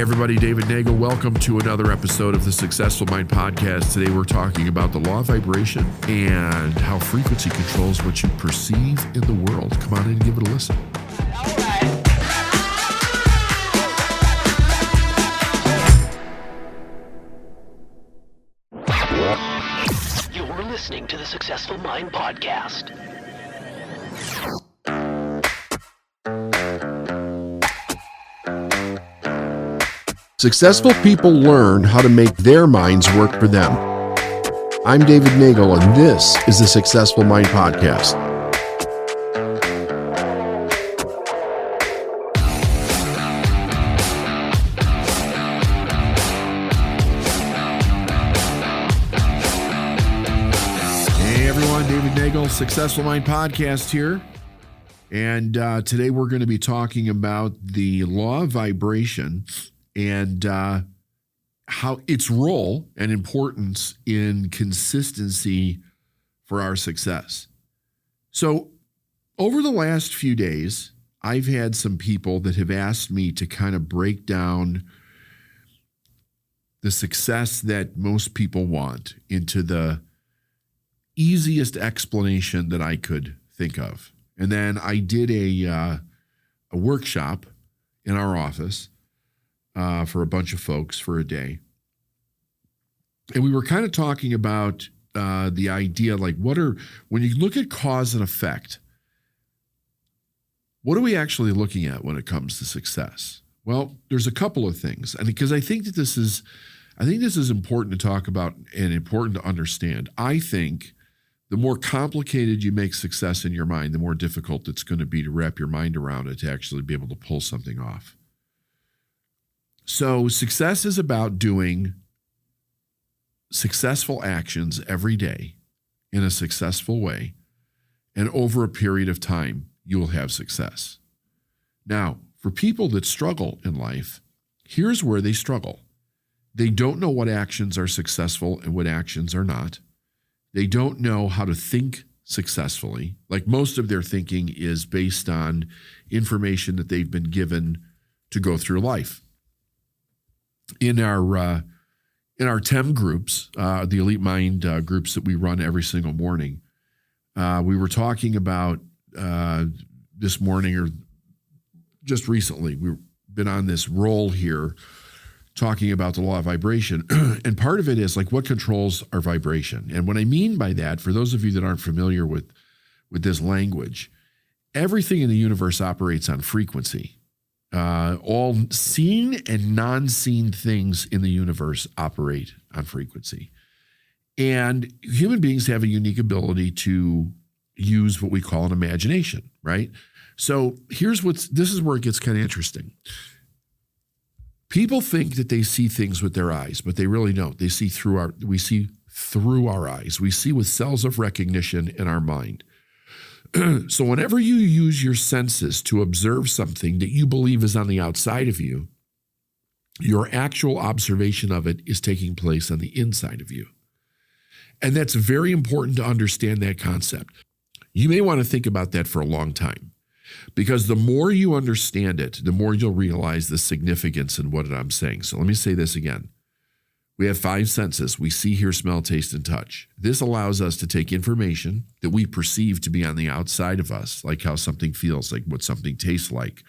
Hey everybody, David Nagel. Welcome to another episode of the Successful Mind Podcast. Today we're talking about the law of vibration and how frequency controls what you perceive in the world. Come on in and give it a listen. You're listening to the Successful Mind Podcast. Successful people learn how to make their minds work for them. I'm David Nagel, and this is the Successful Mind Podcast. Hey everyone, David Nagel, Successful Mind Podcast here. And today we're going to be talking about the law of vibration and how its role and importance in consistency for our success. So over the last few days, I've had some people that have asked me to kind of break down the success that most people want into the easiest explanation that I could think of. And then I did a workshop in our office for a bunch of folks for a day. And we were kind of talking about the idea, like when you look at cause and effect, what are we actually looking at when it comes to success? Well, there's a couple of things. And because I think this is important to talk about and important to understand. I think the more complicated you make success in your mind, the more difficult it's going to be to wrap your mind around it to actually be able to pull something off. So success is about doing successful actions every day in a successful way, and over a period of time, you will have success. Now, for people that struggle in life, here's where they struggle. They don't know what actions are successful and what actions are not. They don't know how to think successfully. Like most of their thinking is based on information that they've been given to go through life. In our TEM groups, the Elite Mind groups that we run every single morning, we were talking about this morning or just recently, we've been on this roll here talking about the law of vibration. And part of it is like what controls our vibration. And what I mean by that, for those of you that aren't familiar with this language, everything in the universe operates on frequency. All seen and non-seen things in the universe operate on frequency. And human beings have a unique ability to use what we call an imagination, right? So this is where it gets kind of interesting. People think that they see things with their eyes, but they really don't. We see through our eyes. We see with cells of recognition in our mind. So whenever you use your senses to observe something that you believe is on the outside of you, your actual observation of it is taking place on the inside of you. And that's very important to understand that concept. You may want to think about that for a long time, because the more you understand it, the more you'll realize the significance in what I'm saying. So let me say this again. We have 5 senses. We see, hear, smell, taste, and touch. This allows us to take information that we perceive to be on the outside of us, like how something feels, like what something tastes like,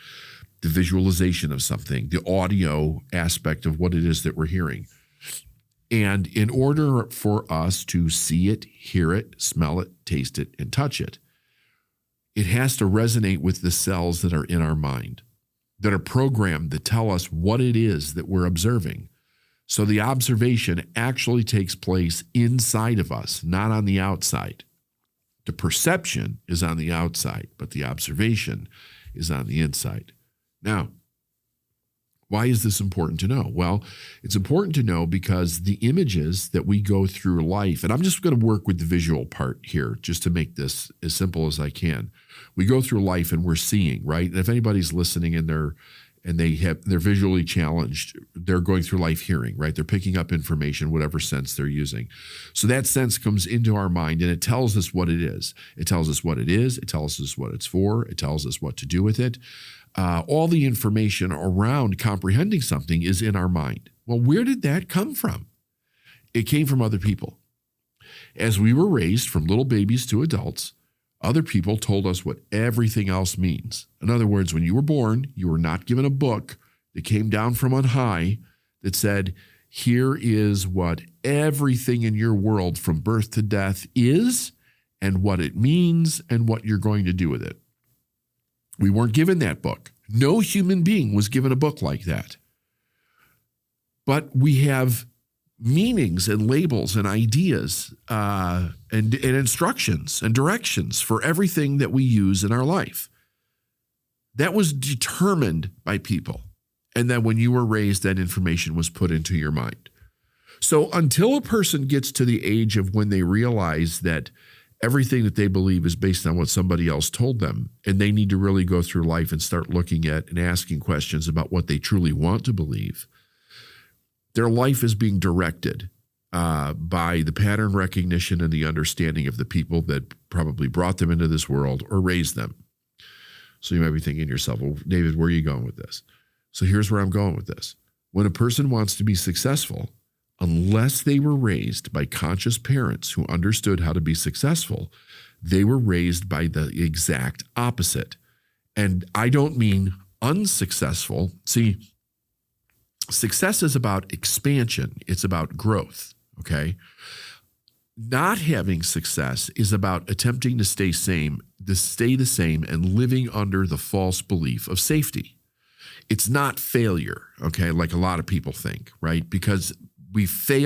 the visualization of something, the audio aspect of what it is that we're hearing. And in order for us to see it, hear it, smell it, taste it, and touch it, it has to resonate with the cells that are in our mind, that are programmed to tell us what it is that we're observing. So the observation actually takes place inside of us, not on the outside. The perception is on the outside, but the observation is on the inside. Now, why is this important to know? Well, it's important to know because the images that we go through life, and I'm just going to work with the visual part here just to make this as simple as I can. We go through life and we're seeing, right? And if anybody's listening and and they're visually challenged. They're going through life hearing, right? They're picking up information, whatever sense they're using. So that sense comes into our mind and it tells us what it is. It tells us what it is. It tells us what it's for. It tells us what to do with it. All the information around comprehending something is in our mind. Well, where did that come from? It came from other people. As we were raised from little babies to adults, other people told us what everything else means. In other words, when you were born, you were not given a book that came down from on high that said, here is what everything in your world from birth to death is and what it means and what you're going to do with it. We weren't given that book. No human being was given a book like that. But we have meanings and labels and ideas and instructions and directions for everything that we use in our life. That was determined by people. And then when you were raised, that information was put into your mind. So until a person gets to the age of when they realize that everything that they believe is based on what somebody else told them, and they need to really go through life and start looking at and asking questions about what they truly want to believe, their life is being directed by the pattern recognition and the understanding of the people that probably brought them into this world or raised them. So you might be thinking to yourself, well, David, where are you going with this? So here's where I'm going with this. When a person wants to be successful, unless they were raised by conscious parents who understood how to be successful, they were raised by the exact opposite. And I don't mean unsuccessful. See, success is about expansion. It's about growth, okay? Not having success is about attempting to stay the same and living under the false belief of safety. It's not failure, okay, like a lot of people think, right? Because there's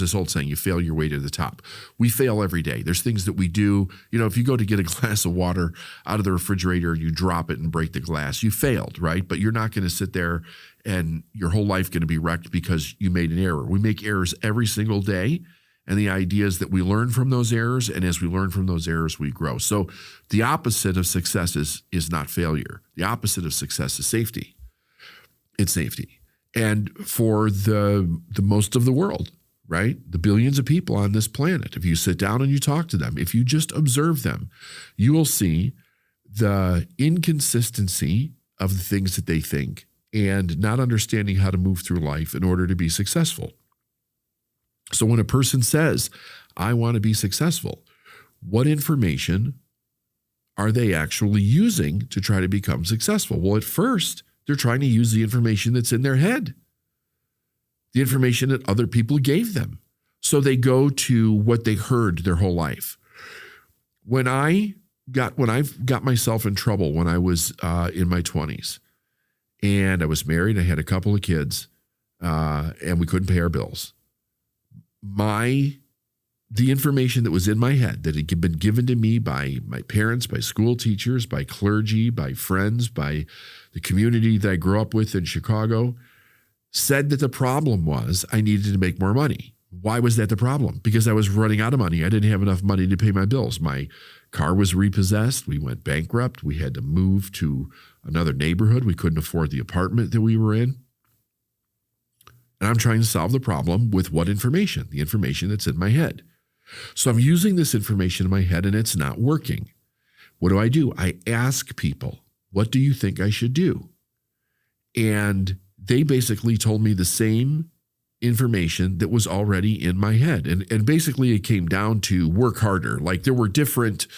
this old saying, you fail your way to the top. We fail every day. There's things that we do. You know, if you go to get a glass of water out of the refrigerator and you drop it and break the glass, you failed, right? But you're not going to sit there and your whole life going to be wrecked because you made an error. We make errors every single day. And the idea is that we learn from those errors. And as we learn from those errors, we grow. So the opposite of success is not failure. The opposite of success is safety. It's safety. And for the most of the world, right? The billions of people on this planet, if you sit down and you talk to them, if you just observe them, you will see the inconsistency of the things that they think and not understanding how to move through life in order to be successful. So when a person says, I want to be successful, what information are they actually using to try to become successful? Well, at first, they're trying to use the information that's in their head, the information that other people gave them. So they go to what they heard their whole life. When I got myself in trouble when I was in my 20s, and I was married, I had a couple of kids, and we couldn't pay our bills. The information that was in my head that had been given to me by my parents, by school teachers, by clergy, by friends, by the community that I grew up with in Chicago, said that the problem was I needed to make more money. Why was that the problem? Because I was running out of money. I didn't have enough money to pay my bills. My car was repossessed. We went bankrupt. We had to move to another neighborhood. We couldn't afford the apartment that we were in. And I'm trying to solve the problem with what information? The information that's in my head. So I'm using this information in my head and it's not working. What do? I ask people, what do you think I should do? And they basically told me the same information that was already in my head. And basically it came down to work harder. Like there were different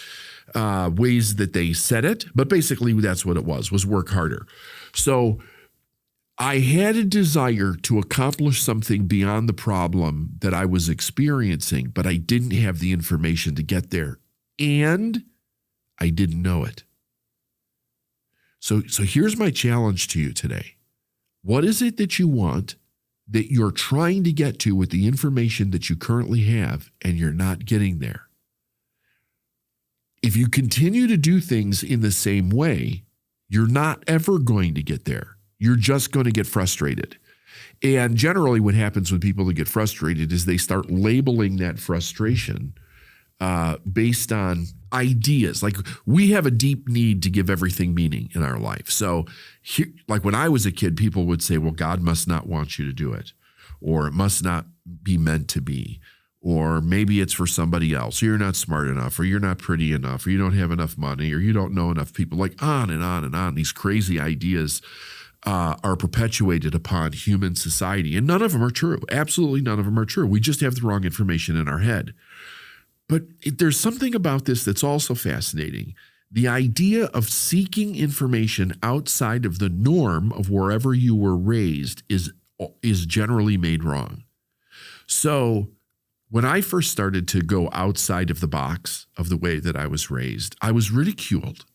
ways that they said it, but basically that's what it was work harder. So I had a desire to accomplish something beyond the problem that I was experiencing, but I didn't have the information to get there, and I didn't know it. So here's my challenge to you today. What is it that you want that you're trying to get to with the information that you currently have, and you're not getting there? If you continue to do things in the same way, you're not ever going to get there. You're just going to get frustrated. And generally what happens when people get frustrated is they start labeling that frustration based on ideas. Like we have a deep need to give everything meaning in our life. So like when I was a kid, people would say, well, God must not want you to do it, or it must not be meant to be, or maybe it's for somebody else, or you're not smart enough, or you're not pretty enough, or you don't have enough money, or you don't know enough people, like on and on and on. These crazy ideas are perpetuated upon human society, and none of them are true. Absolutely none of them are true. We just have the wrong information in our head. But there's something about this that's also fascinating. The idea of seeking information outside of the norm of wherever you were raised is generally made wrong. So when I first started to go outside of the box of the way that I was raised, I was ridiculed.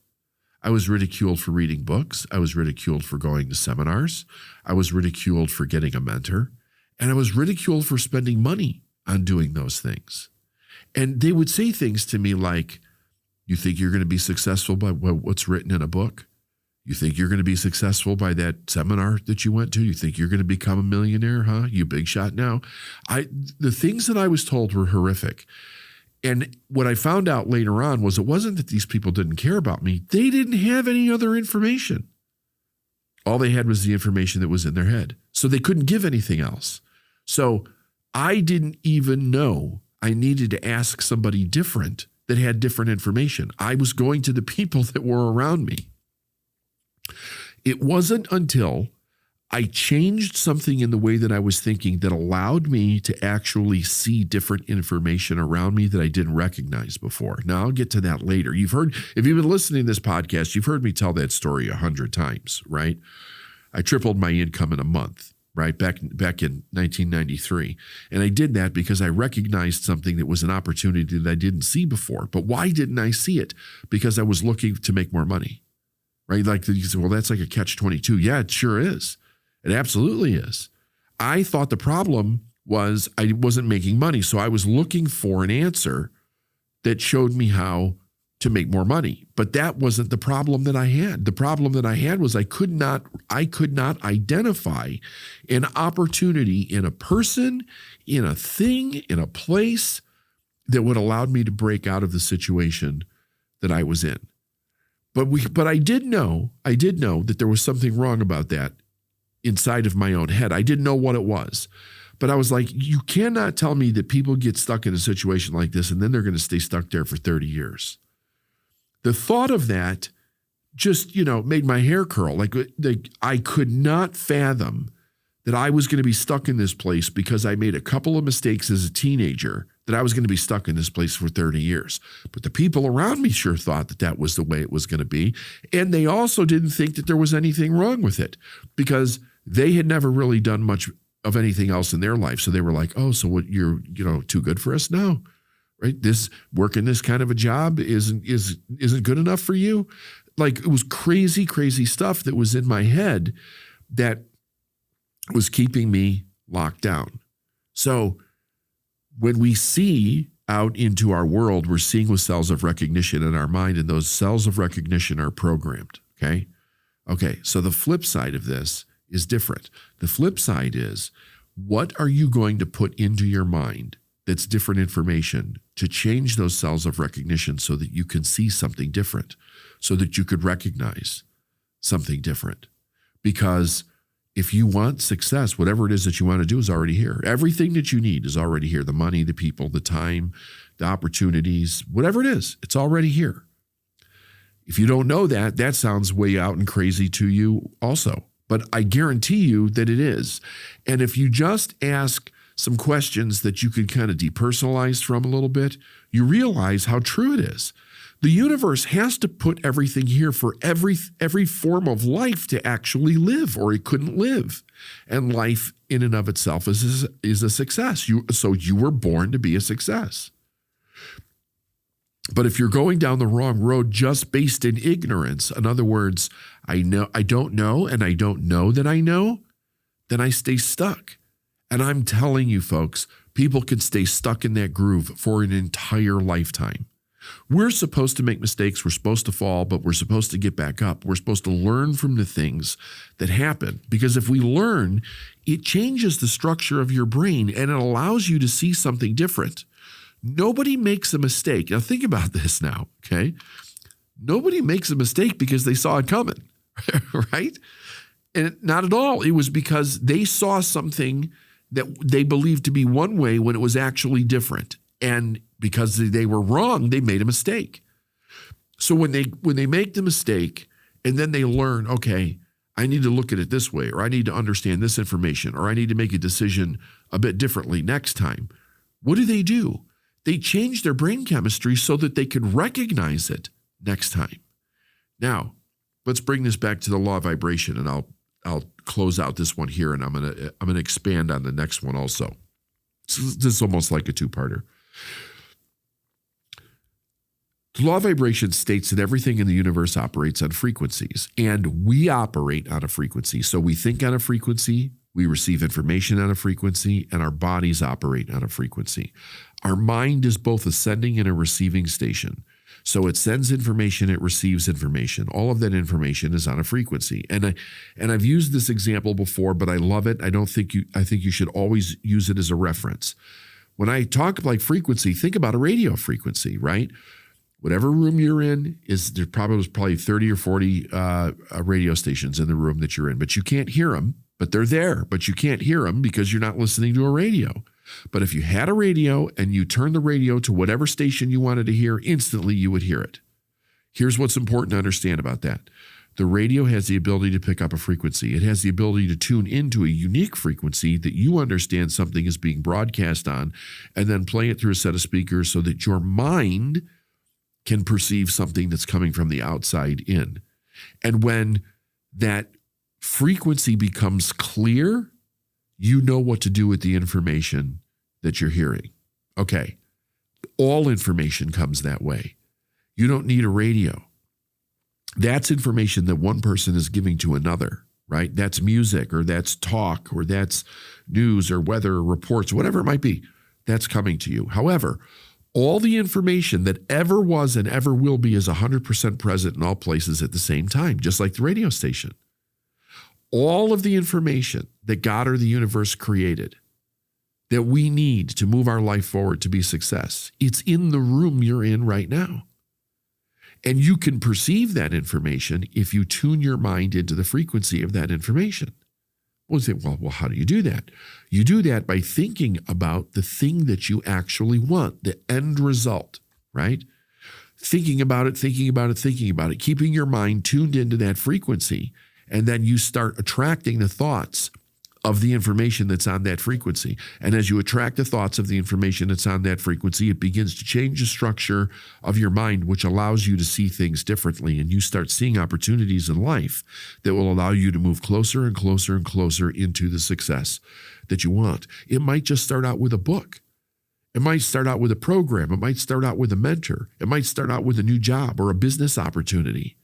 I was ridiculed for reading books. I was ridiculed for going to seminars. I was ridiculed for getting a mentor. And I was ridiculed for spending money on doing those things. And they would say things to me like, you think you're going to be successful by what's written in a book? You think you're going to be successful by that seminar that you went to? You think you're going to become a millionaire, huh? You big shot now. The things that I was told were horrific. And what I found out later on was it wasn't that these people didn't care about me. They didn't have any other information. All they had was the information that was in their head. So they couldn't give anything else. So I didn't even know I needed to ask somebody different that had different information. I was going to the people that were around me. It wasn't until I changed something in the way that I was thinking that allowed me to actually see different information around me that I didn't recognize before. Now, I'll get to that later. If you've been listening to this podcast, you've heard me tell that story 100 times, right? I tripled my income in a month, right? Back in 1993. And I did that because I recognized something that was an opportunity that I didn't see before. But why didn't I see it? Because I was looking to make more money, right? Like you say, well, that's like a catch-22. Yeah, it sure is. It absolutely is. I thought the problem was I wasn't making money. So I was looking for an answer that showed me how to make more money. But that wasn't the problem that I had. The problem that I had was I could not identify an opportunity in a person, in a thing, in a place that would allow me to break out of the situation that I was in. But I did know that there was something wrong about that inside of my own head. I didn't know what it was. But I was like, you cannot tell me that people get stuck in a situation like this and then they're going to stay stuck there for 30 years. The thought of that just, made my hair curl. Like I could not fathom that I was going to be stuck in this place because I made a couple of mistakes as a teenager, that I was going to be stuck in this place for 30 years. But the people around me sure thought that that was the way it was going to be. And they also didn't think that there was anything wrong with it because they had never really done much of anything else in their life. So they were like, oh, so what, you're, too good for us? No, right? This working this kind of a job isn't good enough for you. Like it was crazy, crazy stuff that was in my head that was keeping me locked down. So when we see out into our world, we're seeing with cells of recognition in our mind, and those cells of recognition are programmed. Okay. So the flip side of this is different. The flip side is, what are you going to put into your mind that's different information to change those cells of recognition so that you can see something different, so that you could recognize something different? Because if you want success, whatever it is that you want to do is already here. Everything that you need is already here. The money, the people, the time, the opportunities, whatever it is, it's already here. If you don't know that, that sounds way out and crazy to you also. But I guarantee you that it is. And if you just ask some questions that you can kind of depersonalize from a little bit, you realize how true it is. The universe has to put everything here for every form of life to actually live, or it couldn't live. And life in and of itself is a success. So you were born to be a success. But if you're going down the wrong road just based in ignorance, in other words, I don't know, and I don't know that I know, then I stay stuck. And I'm telling you, folks, people can stay stuck in that groove for an entire lifetime. We're supposed to make mistakes. We're supposed to fall, but we're supposed to get back up. We're supposed to learn from the things that happen. Because if we learn, it changes the structure of your brain and it allows you to see something different. Nobody makes a mistake. Now think about this now, okay? Nobody makes a mistake because they saw it coming, right? And not at all. It was because they saw something that they believed to be one way when it was actually different. And because they were wrong, they made a mistake. So when they make the mistake and then they learn, okay, I need to look at it this way, or I need to understand this information, or I need to make a decision a bit differently next time. What do? They change their brain chemistry so that they could recognize it next time. Now, let's bring this back to the law of vibration, and I'll close out this one here, and I'm gonna expand on the next one also. So this is almost like a two-parter. The law of vibration states that everything in the universe operates on frequencies, and we operate on a frequency. So we think on a frequency, we receive information on a frequency, and our bodies operate on a frequency. Our mind is both a sending and a receiving station. So it sends information, it receives information. All of that information is on a frequency. And I've used this example before, but I love it. I think you should always use it as a reference. When I talk like frequency, think about a radio frequency, right? Whatever room you're in, there's probably 30 or 40 radio stations in the room that you're in, but you can't hear them, but they're there, but you can't hear them because you're not listening to a radio. But if you had a radio and you turned the radio to whatever station you wanted to hear, instantly you would hear it. Here's what's important to understand about that. The radio has the ability to pick up a frequency. It has the ability to tune into a unique frequency that you understand something is being broadcast on, and then play it through a set of speakers so that your mind can perceive something that's coming from the outside in. And when that frequency becomes clear, you know what to do with the information that you're hearing. Okay, all information comes that way. You don't need a radio. That's information that one person is giving to another, right? That's music, or that's talk, or that's news or weather reports, whatever it might be. That's coming to you. However, all the information that ever was and ever will be is 100% present in all places at the same time, just like the radio station. All of the information that God or the universe created that we need to move our life forward to be success, it's in the room you're in right now. And you can perceive that information if you tune your mind into the frequency of that information. Well, you say, well, how do you do that? You do that by thinking about the thing that you actually want, the end result, right? Thinking about it, keeping your mind tuned into that frequency, and then you start attracting the thoughts of the information that's on that frequency. And as you attract the thoughts of the information that's on that frequency, it begins to change the structure of your mind, which allows you to see things differently. And you start seeing opportunities in life that will allow you to move closer and closer and closer into the success that you want. It might just start out with a book. It might start out with a program. It might start out with a mentor. It might start out with a new job or a business opportunity,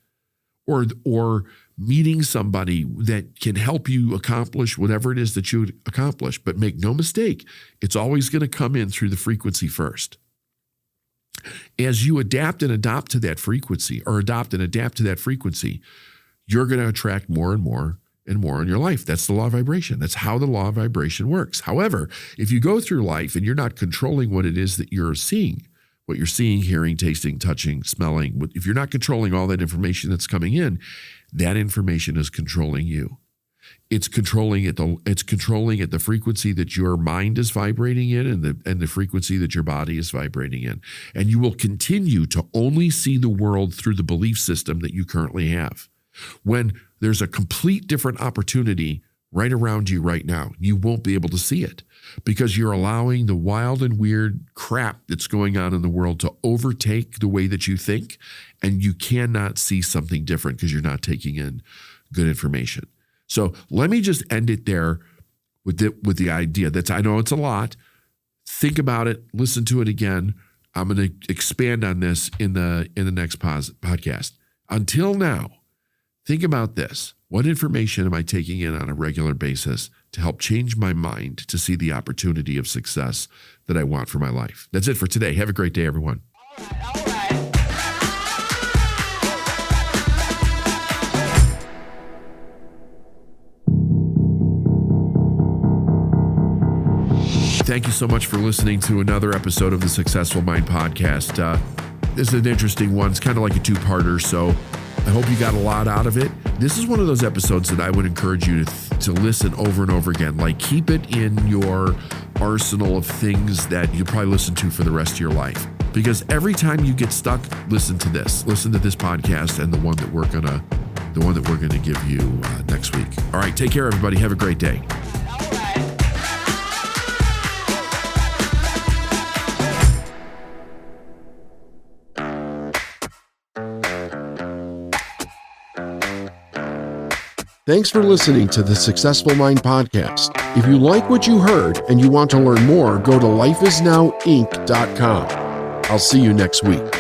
or meeting somebody that can help you accomplish whatever it is that you accomplish. But make no mistake, it's always going to come in through the frequency first. As you adapt and adopt to that frequency, or adopt and adapt to that frequency, you're going to attract more and more and more in your life. That's the law of vibration. That's how the law of vibration works. However, if you go through life and you're not controlling what it is that you're seeing, what you're seeing, hearing, tasting, touching, smelling, if you're not controlling all that information that's coming in, that information is controlling you. It's controlling at the frequency that your mind is vibrating in, and the frequency that your body is vibrating in. And you will continue to only see the world through the belief system that you currently have. When there's a complete different opportunity right around you right now, you won't be able to see it because you're allowing the wild and weird crap that's going on in the world to overtake the way that you think, and you cannot see something different because you're not taking in good information. So let me just end it there with the idea that I know it's a lot. Think about it, listen to it again. I'm going to expand on this in the next podcast. Until now, think about this. What information am I taking in on a regular basis to help change my mind to see the opportunity of success that I want for my life? That's it for today. Have a great day, everyone. All right. Thank thank you so much for listening to another episode of the Successful Mind Podcast. This is an interesting one. It's kind of like a two-parter, so I hope you got a lot out of it. This is one of those episodes that I would encourage you to listen over and over again. Like, keep it in your arsenal of things that you probably listen to for the rest of your life. Because every time you get stuck, listen to this podcast, and the one that we're gonna give you next week. All right, take care, everybody. Have a great day. Thanks for listening to the Successful Mind Podcast. If you like what you heard and you want to learn more, go to lifeisnowinc.com. I'll see you next week.